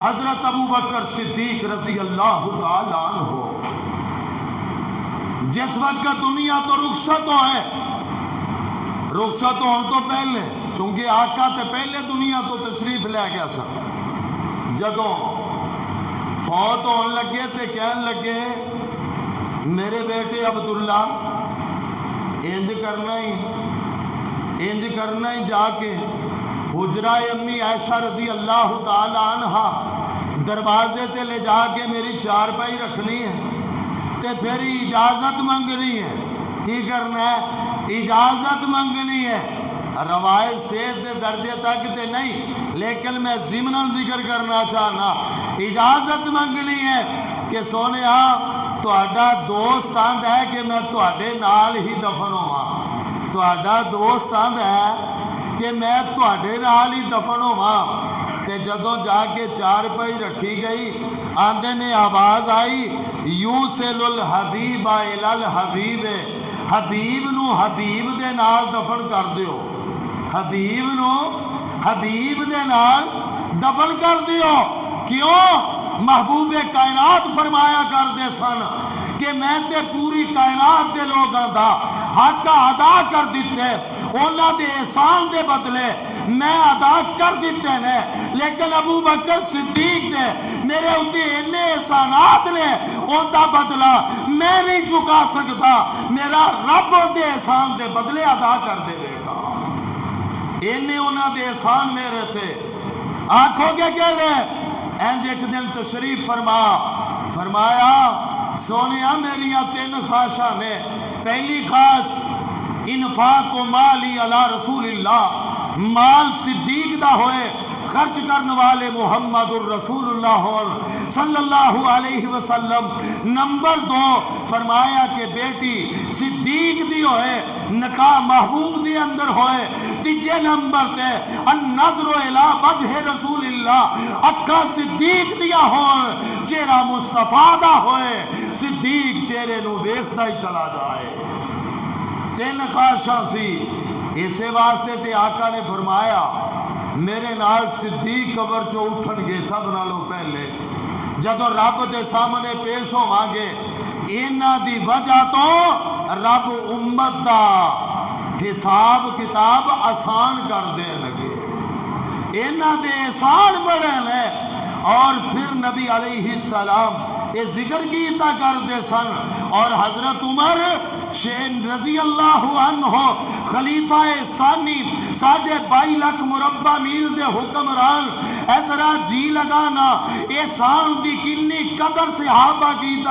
حضرت ابو بکر صدیق رضی اللہ تعالیٰ عنہ جس وقت دنیا تو رخصت ہوئے، رخصت ہونے تو پہلے چونکہ آقا تے پہلے دنیا تو تشریف لے گیا سن، جدوں فوت ہونے لگے تے کہن لگے میرے بیٹے عبداللہ انج کرنا ہی جا کے حجرہ امی عائشہ رضی اللہ تعالی عنہا دروازے تے لے جا کے میری چارپائی رکھنی ہے تے پھر اجازت منگنی ہے۔ کی کرنا ہے؟ اجازت منگنی ہے۔ روایت صحت دے درجے تک تے نہیں، لیکن میں ضمناً ذکر کرنا چاہنا، اجازت منگنی ہے کہ سونے تہاڈا دوست آند ہے کہ میں تہاڈے نال ہی دفن ہواں، تہاڈا دوست آند ہے کہ میں تہاڈے نال ہی دفن ہواں۔ تے جدوں جا کے چارپائی رکھی گئی، آندے نے آواز آئی یوسل الحبیب الی الحبیب، حبیب نو حبیب دے نال دفن کر دیو، حبیب نو حبیب دے نال دفن کر دیو۔ کیوں؟ محبوب کائنات فرمایا کرتے سن کہ میں تے پوری کائنات دے لوگاں دا حق ادا کر دیتے، انہاں دے احسان دے بدلے میں ادا کر دیتے نے، لیکن ابو بکر صدیق دے میرے اتے اتنے احسانات نے ان دا بدلہ میں نہیں چکا سکتا، میرا رب دے احسان دے بدلے ادا کر دے گا۔ انہیں انہاں دے احسان میرے تھے۔ آنکھوں کے کہلے اینج ایک دن تشریف فرمایا سونیا میریاں 3 خواہشاں نے، پہلی خواہش انفاق و مالی علی رسول اللہ، مال صدیق دا ہوئے، خرچ کرنے والے محمد الرسول اللہ صلی اللہ علیہ وسلم۔ نمبر 2 فرمایا کہ بیٹی صدیق دی ہوئے، نکاح محبوب دی اندر ہوئے۔ تیجے نمبر تے النظر الی وجہ رسول اللہ، اکھا صدیق دیا ہون، چہرہ مصطفیٰ دا ہوئے، صدیق چہرے نو ویکھدا ہی چلا جائے۔ 3 خواہشاں سی، اسے واسطے تے آقا نے فرمایا میرے نال صدیق قبر چو اٹھن گے سب نالوں پہلے، جدو رب دے سامنے پیش ہو گے، انہاں دی وجہ تو رب امت دا حساب کتاب آسان کر دے لگے، انہاں دے احسان بڑے لے۔ اور پھر نبی علیہ السلام یہ ذکر کیتا کرتے سن، اور حضرت عمر رضی اللہ عنہ خلیفہ ثانی 22.5 لاکھ مربع میل دے حکمران، اے ذرا جی لگانا احسان دی کنی قدر صحابہ کی